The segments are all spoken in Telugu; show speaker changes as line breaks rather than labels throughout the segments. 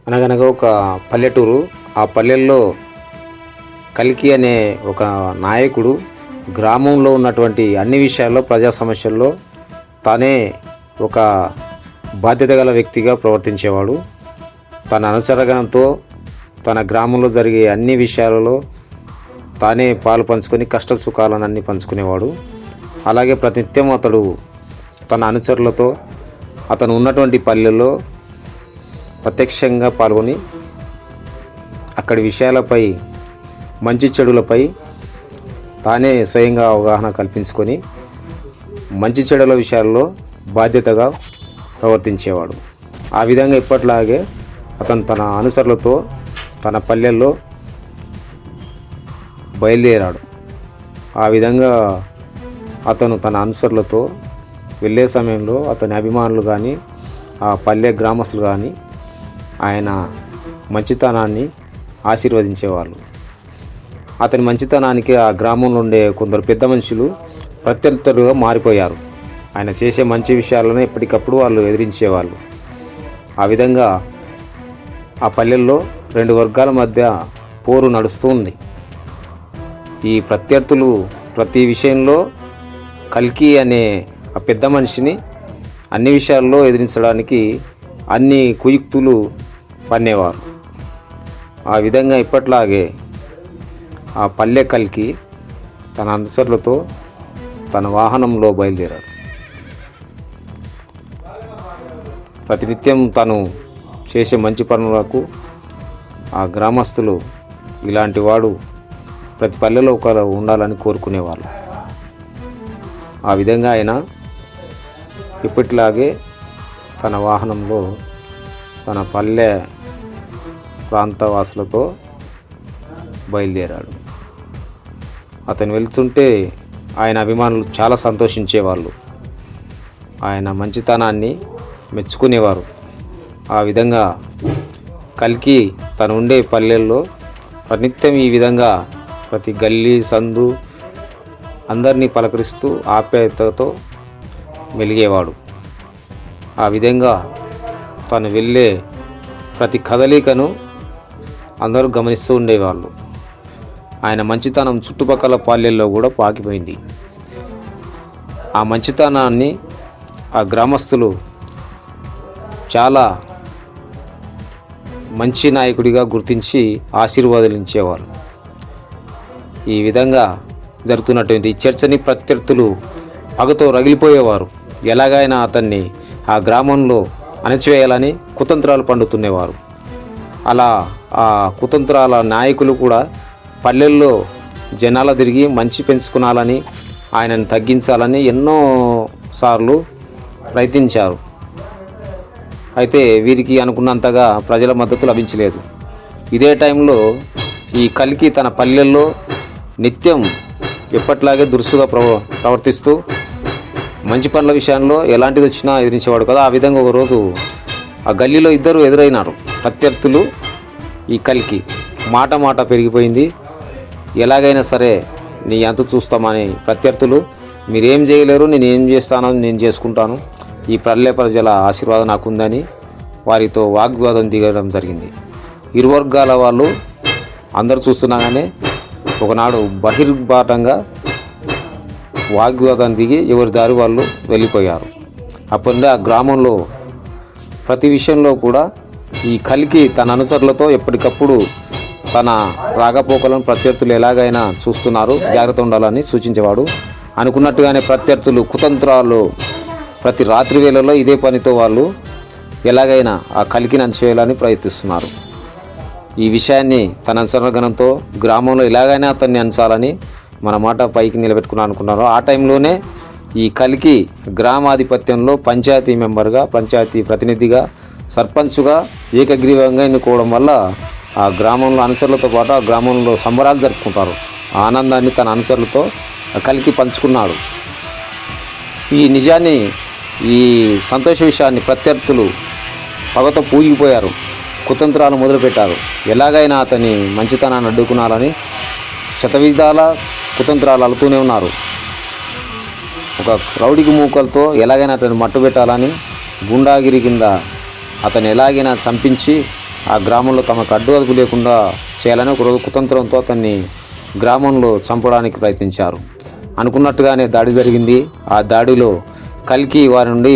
అనగనగా ఒక పల్లెటూరు. ఆ పల్లెల్లో కల్కి అనే ఒక నాయకుడు గ్రామంలో ఉన్నటువంటి అన్ని విషయాల్లో, ప్రజా సమస్యల్లో తానే ఒక బాధ్యత గల వ్యక్తిగా ప్రవర్తించేవాడు. తన అనుచరగణంతో తన గ్రామంలో జరిగే అన్ని విషయాలలో తానే పాలు పంచుకొని కష్ట సుఖాలను అన్నీ పంచుకునేవాడు. అలాగే ప్రతినిత్యం అతడు తన అనుచరులతో అతను ఉన్నటువంటి పల్లెల్లో ప్రత్యక్షంగా పాల్గొని అక్కడి విషయాలపై, మంచి చెడులపై తానే స్వయంగా అవగాహన కల్పించుకొని మంచి చెడుల విషయాల్లో బాధ్యతగా ప్రవర్తించేవాడు. ఆ విధంగా ఇప్పట్లాగే అతను తన అనుచరులతో తన పల్లెల్లో బయలుదేరాడు. ఆ విధంగా అతను తన అనుచరులతో వెళ్ళే సమయంలో అతని అభిమానులు కానీ, ఆ పల్లె గ్రామస్తులు కానీ ఆయన మంచితనాన్ని ఆశీర్వదించేవాళ్ళు. అతని మంచితనానికి ఆ గ్రామంలో ఉండే కొందరు పెద్ద మనుషులు ప్రత్యర్థులుగా మారిపోయారు. ఆయన చేసే మంచి విషయాలను ఎప్పటికప్పుడు వాళ్ళు ఎదిరించేవాళ్ళు. ఆ విధంగా ఆ పల్లెల్లో 2 వర్గాల మధ్య పోరు నడుస్తూ ఉంది. ఈ ప్రత్యర్థులు ప్రతి విషయంలో కల్కి అనే ఆ పెద్ద మనిషిని అన్ని విషయాల్లో ఎదిరించడానికి అన్ని కుయుక్తులు పన్నేవారు. ఆ విధంగా ఇప్పట్లాగే ఆ పల్లె కల్కి తన అనుచరులతో తన వాహనంలో బయలుదేరాడు. ప్రతినిత్యం తను చేసే మంచి పనులకు ఆ గ్రామస్తులు ఇలాంటి వాడు ప్రతి పల్లెలో ఒకరు ఉండాలని కోరుకునేవాళ్ళు. ఆ విధంగా ఆయన ఇప్పటిలాగే తన వాహనంలో తన పల్లె ప్రాంతవాసులతో బయలుదేరాడు. అతను వెళ్తుంటే ఆయన అభిమానులు చాలా సంతోషించేవాళ్ళు. ఆయన మంచితనాన్ని మెచ్చుకునేవారు. ఆ విధంగా కల్కి తను ఉండే పల్లెల్లో ప్రతినిత్యం ఈ విధంగా ప్రతి గల్లీ సందు అందరినీ పలకరిస్తూ ఆప్యాయతతో మెలిగేవాడు. ఆ విధంగా తను వెళ్ళే ప్రతి కదలికను అందరూ గమనిస్తూ ఉండేవాళ్ళు. ఆయన మంచితనం చుట్టుపక్కల పల్లెల్లో కూడా పాకిపోయింది. ఆ మంచితనాన్ని ఆ గ్రామస్తులు చాలా మంచి నాయకుడిగా గుర్తించి ఆశీర్వాదించేవారు. ఈ విధంగా జరుగుతున్నటువంటి ఈ చర్చని ప్రత్యర్థులు పగతో రగిలిపోయేవారు. ఎలాగైనా అతన్ని ఆ గ్రామంలో అణచివేయాలని కుతంత్రాలు పండుతునేవారు. అలా ఆ కుతంత్రాల నాయకులు కూడా పల్లెల్లో జనాల తిరిగి మంచి పెంచుకునాలని, ఆయనను తగ్గించాలని ఎన్నో సార్లు ప్రయత్నించారు. అయితే వీరికి అనుకున్నంతగా ప్రజల మద్దతు లభించలేదు. ఇదే టైంలో ఈ కల్కి తన పల్లెల్లో నిత్యం ఎప్పట్లాగే దురుసుగా ప్రవర్తిస్తూ మంచి పనుల విషయంలో ఎలాంటిది వచ్చినా ఎదిరించేవాడు కదా. ఆ విధంగా ఒకరోజు ఆ గల్లీలో ఇద్దరు ఎదురైనారు ప్రత్యర్థులు. ఈ కల్కి మాట పెరిగిపోయింది. ఎలాగైనా సరే నీ అంత చూస్తామని ప్రత్యర్థులు, మీరేం చేయలేరు, నేను ఏం చేస్తానో నేను చేసుకుంటాను, ఈ పల్లె ప్రజల ఆశీర్వాదం నాకుందని వారితో వాగ్వాదం దిగడం జరిగింది. ఇరు వర్గాల వాళ్ళు అందరూ చూస్తున్నాగానే ఒకనాడు బహిర్భాటంగా వాగ్వాదం దిగి ఎవరి దారి వాళ్ళు వెళ్ళిపోయారు. అప్పుడే ఆ గ్రామంలో ప్రతి విషయంలో కూడా ఈ కల్కి తన అనుచరులతో ఎప్పటికప్పుడు తన రాకపోకలను ప్రత్యర్థులు ఎలాగైనా చూస్తున్నారు, జాగ్రత్త ఉండాలని సూచించేవాడు. అనుకున్నట్టుగానే ప్రత్యర్థులు కుతంత్రాలు ప్రతి రాత్రి వేళలో ఇదే పనితో వాళ్ళు ఎలాగైనా ఆ కల్కిని అణచివేయాలని ప్రయత్నిస్తున్నారు. ఈ విషయాన్ని తన అనుసరణగణంతో గ్రామంలో ఎలాగైనా అతన్ని అంచాలని మన మాట పైకి నిలబెట్టుకున్నాను అనుకున్నారు. ఆ టైంలోనే ఈ కల్కి గ్రామాధిపత్యంలో పంచాయతీ మెంబర్గా, పంచాయతీ ప్రతినిధిగా, సర్పంచ్గా ఏకగ్రీవంగా ఎన్నుకోవడం వల్ల ఆ గ్రామంలో అనుచరులతో పాటు ఆ గ్రామంలో సంబరాలు జరుపుకుంటారు. ఆ ఆనందాన్ని తన అనుచరులతో కల్కి పంచుకున్నాడు. ఈ నిజాన్ని, ఈ సంతోష విషయాన్ని ప్రత్యర్థులు పగతో పూగిపోయారు. కుతంత్రాలు మొదలుపెట్టారు. ఎలాగైనా అతని మంచితనాన్ని అడ్డుకునాలని శతవిధాల కుతంత్రాలు అలుతూనే ఉన్నారు. ఒక రౌడీకి మూకలతో ఎలాగైనా అతన్ని మట్టు పెట్టాలని గుండాగిరి కింద అతను ఎలాగైనా చంపించి ఆ గ్రామంలో తమకు అడ్డు అదుపు లేకుండా చేయాలని ఒకరోజు కుతంత్రంతో అతన్ని గ్రామంలో చంపడానికి ప్రయత్నించారు. అనుకున్నట్టుగానే దాడి జరిగింది. ఆ దాడిలో కల్కి వారి నుండి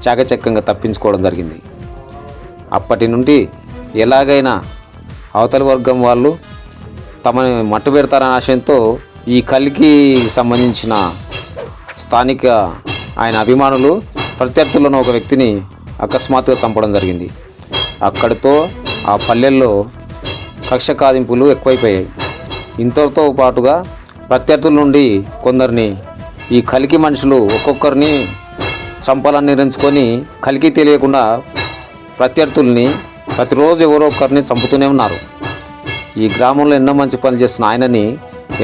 చాకచక్యంగా తప్పించుకోవడం జరిగింది. అప్పటి నుండి ఎలాగైనా అవతలి వర్గం వాళ్ళు తమని మట్టు పెడతారనే ఆశయంతో ఈ కల్కి సంబంధించిన స్థానిక ఆయన అభిమానులు ప్రత్యర్థులను ఒక వ్యక్తిని అకస్మాత్తుగా చంపడం జరిగింది. అక్కడితో ఆ పల్లెల్లో కక్ష కాదింపులు ఎక్కువైపోయాయి. ఇంతతో పాటుగా ప్రత్యర్థుల నుండి కొందరిని ఈ కల్కి మనుషులు ఒక్కొక్కరిని చంపాలని నిర్ణయించుకొని కల్కి తెలియకుండా ప్రత్యర్థుల్ని ప్రతిరోజు ఎవరో ఒకరిని చంపుతూనే ఉన్నారు. ఈ గ్రామంలో ఎన్నో మంచి పనులు చేస్తున్న ఆయనని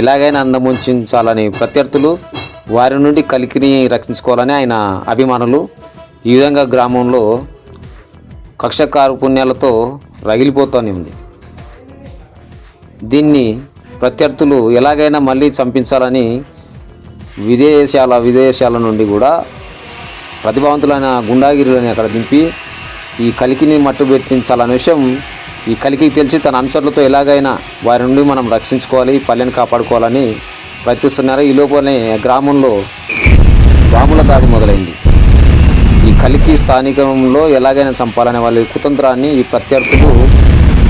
ఎలాగైనా అందముంచాలని ప్రత్యర్థులు వారి నుండి కల్కిని రక్షించుకోవాలని ఆయన అభిమానులు ఈ విధంగా గ్రామంలో కక్ష కార్పుణ్యాలతో రగిలిపోతూనే ఉంది. దీన్ని ప్రత్యర్థులు ఎలాగైనా మళ్ళీ చంపించాలని విదేశాల నుండి కూడా ప్రతిభావంతులైన గుండాగిరులని అక్కడ దింపి ఈ కల్కిని మట్టు పెట్టించాలనే విషయం ఈ కల్కికి తెలిసి తన అనుచరులతో ఎలాగైనా వారి నుండి మనం రక్షించుకోవాలి, పల్లెని కాపాడుకోవాలని ప్రయత్నిస్తున్నారు. ఈ లోపలనే గ్రామంలో బాంబుల దాడి మొదలైంది. ఈ కల్కి స్థానికంలో ఎలాగైనా చంపాలనే వాళ్ళ కుతంత్రాన్ని ఈ ప్రత్యర్థులు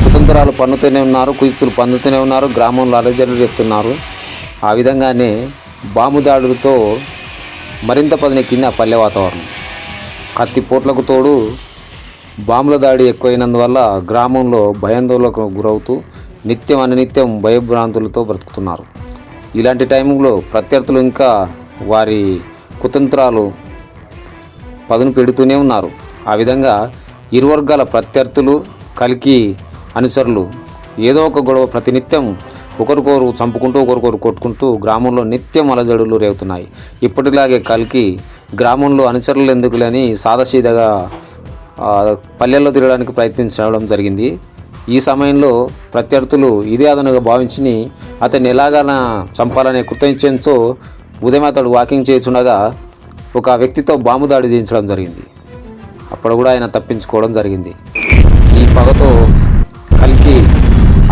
కుతంత్రాలు పన్నుతూనే ఉన్నారు, కుయుక్తులు పన్నుతూనే ఉన్నారు, గ్రామంలో అలజడులు చెప్తున్నారు. ఆ విధంగానే బాంబు దాడులతో మరింత పదునెక్కింది ఆ పల్లె వాతావరణం. కత్తిపోట్లకు తోడు బాంబుల దాడి ఎక్కువైనందువల్ల గ్రామంలో భయాందోళనకు గురవుతూ నిత్యం భయభ్రాంతులతో బ్రతుకుతున్నారు. ఇలాంటి టైంలో ప్రత్యర్థులు ఇంకా వారి కుతంత్రాలు పదును పెడుతూనే ఉన్నారు. ఆ విధంగా ఇరు వర్గాల ప్రత్యర్థులు కల్కి అనుచరులు ఏదో ఒక గొడవ ప్రతినిత్యం ఒకరికొకరు చంపుకుంటూ ఒకరికొకరు కొట్టుకుంటూ గ్రామంలో నిత్యం అలజడులు రేగుతున్నాయి. ఇప్పటిలాగే కల్కి గ్రామంలో అనుచరులు ఎందుకులని సాదాసీదాగా పల్లెల్లో తిరగడానికి ప్రయత్నించడం జరిగింది. ఈ సమయంలో ప్రత్యర్థులు ఇదే అదనుగా భావించి అతన్ని ఎలాగైనా చంపాలనే కృతనిశ్చయంతో ఉదయం అతడు వాకింగ్ చేస్తుండగా ఒక వ్యక్తితో బాంబు దాడి చేయించడం జరిగింది. అప్పుడు కూడా ఆయన తప్పించుకోవడం జరిగింది. ఈ పగతో కల్కి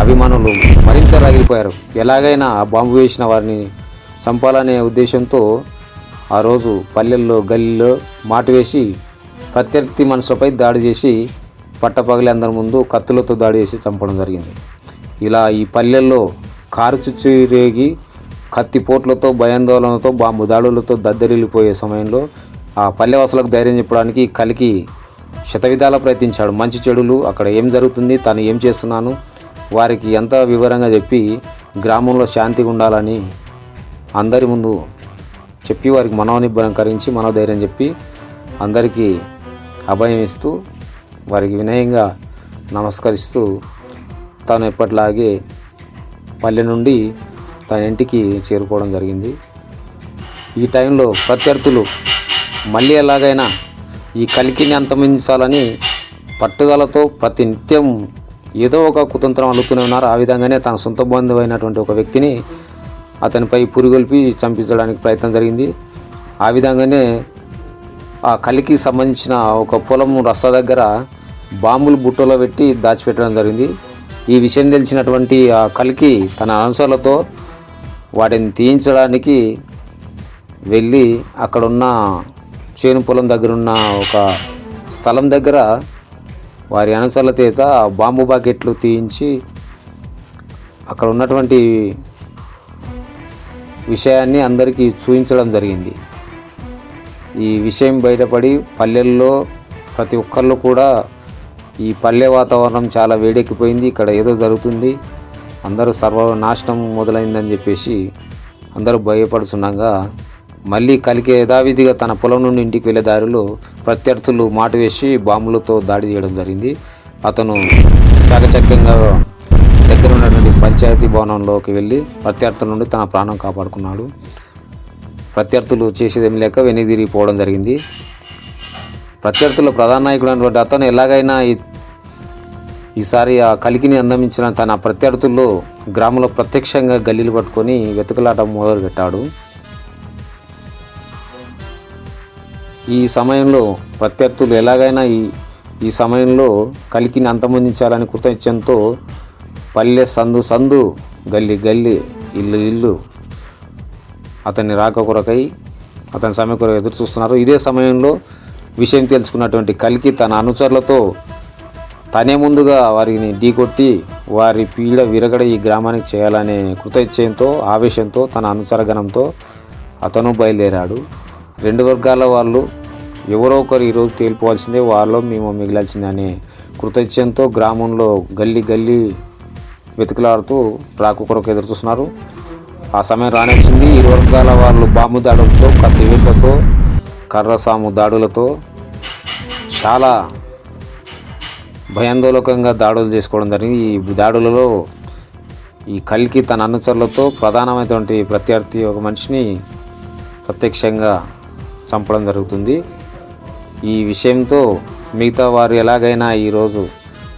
అభిమానులు మరింత రగిలిపోయారు. ఎలాగైనా ఆ బాంబు వేసిన వారిని చంపాలనే ఉద్దేశంతో ఆ రోజు పల్లెల్లో గల్లీలో మాటు వేసి ప్రత్యర్థి మనుషులపై దాడి చేసి పట్టపగలి అందరి ముందు కత్తులతో దాడి చేసి చంపడం జరిగింది. ఇలా ఈ పల్లెల్లో కారుచిచ్చు రేగి కత్తిపోట్లతో భయాందోళనతో బాంబు దాడులతో దద్దరిల్లిపోయే సమయంలో ఆ పల్లెవాసులకు ధైర్యం చెప్పడానికి కల్కి శతవిధాలా ప్రయత్నించాడు. మంచి చెడులు అక్కడ ఏం జరుగుతుంది, తను ఏం చేస్తున్నాను వారికి ఎంత వివరంగా చెప్పి గ్రామంలో శాంతిగా ఉండాలని అందరి ముందు చెప్పి వారికి మనోనిబ్బరం కలిగించి మనోధైర్యం చెప్పి అందరికీ అభయం ఇస్తూ వారికి వినయంగా నమస్కరిస్తూ తాను ఎప్పటిలాగే పల్లె నుండి తన ఇంటికి చేరుకోవడం జరిగింది. ఈ టైంలో ప్రత్యర్థులు మళ్ళీ ఎలాగైనా ఈ కల్కిని అంతమించాలని పట్టుదలతో ప్రతి నిత్యం ఏదో ఒక కుతంత్రం అల్లుతూనే ఉన్నారు. ఆ విధంగానే తన సొంత బంధువు అయినటువంటి ఒక వ్యక్తిని అతనిపై పురిగొల్పి చంపించడానికి ప్రయత్నం జరిగింది. ఆ విధంగానే ఆ కల్కి సంబంధించిన ఒక పొలం రస్తా దగ్గర బాంబులు బుట్టలో పెట్టి దాచిపెట్టడం జరిగింది. ఈ విషయం తెలిసినటువంటి ఆ కల్కి తన అనుచరులతో వాటిని తీయించడానికి వెళ్ళి అక్కడున్న చేను పొలం దగ్గర ఉన్న ఒక స్థలం దగ్గర వారి అనుచరుల చేత బాంబు బాకెట్లు తీయించి అక్కడ ఉన్నటువంటి విషయాన్ని అందరికీ చూపించడం జరిగింది. ఈ విషయం బయటపడి పల్లెల్లో ప్రతి ఒక్కళ్ళు కూడా ఈ పల్లె వాతావరణం చాలా వేడెక్కిపోయింది, ఇక్కడ ఏదో జరుగుతుంది, అందరూ సర్వనాశనం మొదలైందని చెప్పేసి అందరూ భయపడుతుండగా మళ్ళీ కల్కి యథావిధిగా తన పొలం నుండి ఇంటికి వెళ్ళే దారిలో ప్రత్యర్థులు మాటు వేసి బాంబులతో దాడి చేయడం జరిగింది. అతను చాకచక్యంగా దగ్గర ఉన్నటువంటి పంచాయతీ భవనంలోకి వెళ్ళి ప్రత్యర్థుల నుండి తన ప్రాణం కాపాడుకున్నాడు. ప్రత్యర్థులు చేసేదేమి లేక వెనుదిరిగిపోవడం జరిగింది. ప్రత్యర్థుల ప్రధాన నాయకుడు అయినటువంటి అతను ఎలాగైనా ఈసారి ఆ కల్కిని అందమించిన తన ప్రత్యర్థుల్లో గ్రామంలో ప్రత్యక్షంగా గల్లీలు పట్టుకొని వెతుకులాట మొదలుపెట్టాడు. ఈ సమయంలో ప్రత్యర్థులు ఎలాగైనా ఈ సమయంలో కలికిని అంతమొందించాలని కృతనిశ్చయంతో పల్లె సందు సందు, గల్లీ గల్లీ, ఇల్లు ఇల్లు అతన్ని రాక కొరకై అతని సమయం కొరకు ఎదురు చూస్తున్నారు. ఇదే సమయంలో విషయం తెలుసుకున్నటువంటి కలికి తన అనుచరులతో తనే ముందుగా వారిని ఢీకొట్టి వారి పీడ విరగడ ఈ గ్రామానికి చేయాలనే కృతనిశ్చయంతో, ఆవేశంతో, తన అనుచరగణంతో అతను బయలుదేరాడు. రెండు వర్గాల వాళ్ళు ఎవరో ఒకరు ఈరోజు తేలిపోవాల్సిందే, వాళ్ళలో మేము మిగిలాల్సిందే అనే కృతనిశ్చయంతో గ్రామంలో గల్లీ గల్లీ వెతుకులాడుతూ రాకు కొరకు ఎదురు చూస్తున్నారు. ఆ సమయం రానిచ్చింది. ఇరు వర్గాల వాళ్ళు బాంబు దాడులతో, కత్తి వేట్లతో, కర్రసాము దాడులతో చాలా భయాందోళకంగా దాడులు చేసుకోవడం జరిగింది. ఈ దాడులలో ఈ కలికి తన అనుచరులతో ప్రధానమైనటువంటి ప్రత్యర్థి ఒక మనిషిని ప్రత్యక్షంగా చంపడం జరుగుతుంది. ఈ విషయంతో మిగతా వారు ఎలాగైనా ఈరోజు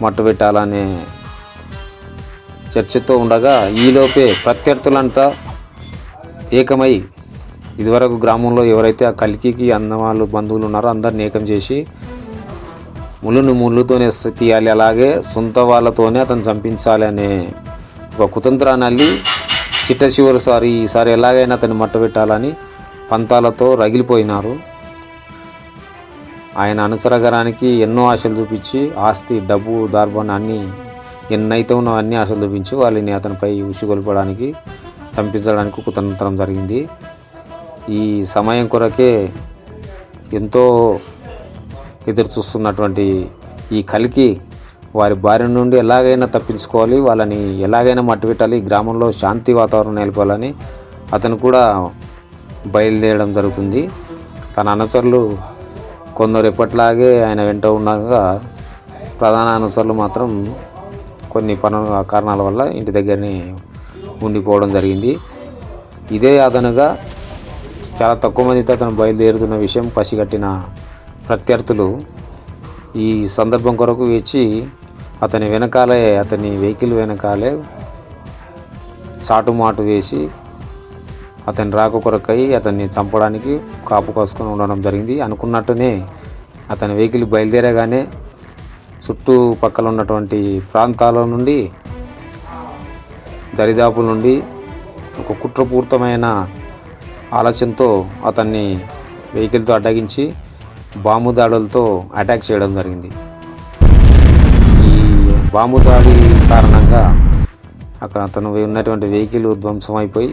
మట్టుబెట్టాలనే చర్చతో ఉండగా ఈలోపే ప్రత్యర్థులంతా ఏకమై ఇదివరకు గ్రామంలో ఎవరైతే ఆ కలికి అందవాళ్ళు బంధువులు ఉన్నారో అందరిని ఏకం చేసి ముళ్ళును ముళ్ళుతోనే తీయాలి, అలాగే సొంత వాళ్ళతోనే అతను చంపించాలి అనే ఒక కుతంత్రాన్ని అల్లి చిట్ట చివరిసారి ఈసారి ఎలాగైనా అతన్ని మట్టుబెట్టాలని పంతాలతో రగిలిపోయినారు. ఆయన అనుసరగరానికి ఎన్నో ఆశలు చూపించి ఆస్తి, డబ్బు, దార్బాన్ని అన్నీ ఎన్నైతే ఉన్నో అన్ని ఆశలు చూపించి వాళ్ళని అతనిపై ఉసిగొల్పడానికి, చంపించడానికి కుతంత్రం జరిగింది. ఈ సమయం కొరకే ఎంతో ఎదురు చూస్తున్నటువంటి ఈ కలికి వారి భార్య నుండి ఎలాగైనా తప్పించుకోవాలి, వాళ్ళని ఎలాగైనా మట్టుబెట్టాలి, ఈ గ్రామంలో శాంతి వాతావరణం నెలకొల్పాలని అతను కూడా బయలుదేరడం జరుగుతుంది. తన అనుచరులు కొందరు ఎప్పట్లాగే ఆయన వెంట ఉండగా ప్రధాన అనుచరులు మాత్రం కొన్ని కారణాల వల్ల ఇంటి దగ్గరనే ఉండిపోవడం జరిగింది. ఇదే అదనుగా చాలా తక్కువ మందితో అతను బయలుదేరుతున్న విషయం పసిగట్టిన ప్రత్యర్థులు ఈ సందర్భం కొరకు వేచి అతని వెహికల్ వెనకాలే చాటుమాటు వేసి అతని రాక కొరకై అతన్ని చంపడానికి కాపు కాసుకొని ఉండడం జరిగింది. అనుకున్నట్టునే అతని వెహికల్ బయలుదేరగానే చుట్టుపక్కల ఉన్నటువంటి ప్రాంతాల నుండి, దరిదాపుల నుండి ఒక కుట్రపూరితమైన ఆలోచనతో అతన్ని వెహికల్తో అడ్డగించి బాంబు దాడులతో అటాక్ చేయడం జరిగింది. ఈ బాంబు దాడి కారణంగా అక్కడ అతను ఉన్నటువంటి వెహికల్ ధ్వంసం అయిపోయి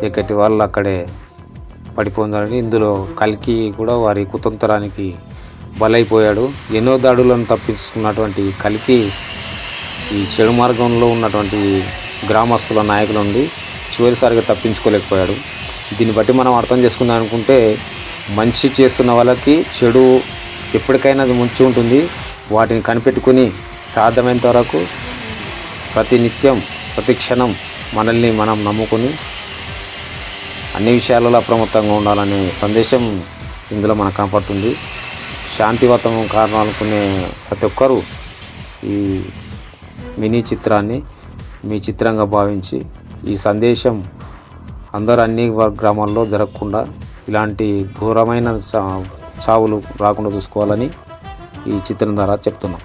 ఎక్కటి వాళ్ళు అక్కడే పడిపోవడం జరిగింది. ఇందులో కలికి కూడా వారి కుతంత్రానికి బలైపోయాడు. ఎన్నో దాడులను తప్పించుకున్నటువంటి కలికి ఈ చెడు మార్గంలో ఉన్నటువంటి గ్రామస్తుల నాయకుల నుండి చివరిసారిగా తప్పించుకోలేకపోయాడు. దీన్ని బట్టి మనం అర్థం చేసుకుందాం అనుకుంటే మంచి చేస్తున్న వాళ్ళకి చెడు ఎప్పటికైనా అది ముంచి ఉంటుంది. వాటిని కనిపెట్టుకుని సాధ్యమైనంత వరకు ప్రతినిత్యం, ప్రతి క్షణం మనల్ని మనం నమ్ముకొని అన్ని విషయాలలో అప్రమత్తంగా ఉండాలనే సందేశం ఇందులో మనకు కనపడుతుంది. శాంతివతం కారణం అనుకునే ప్రతి ఒక్కరూ ఈ మినీ చిత్రాన్ని మీ చిత్రంగా భావించి ఈ సందేశం అందరూ అన్ని గ్రామాల్లో జరగకుండా ఇలాంటి ఘోరమైన చావులు రాకుండా చూసుకోవాలని ఈ చిత్రం ద్వారా చెప్తున్నాం.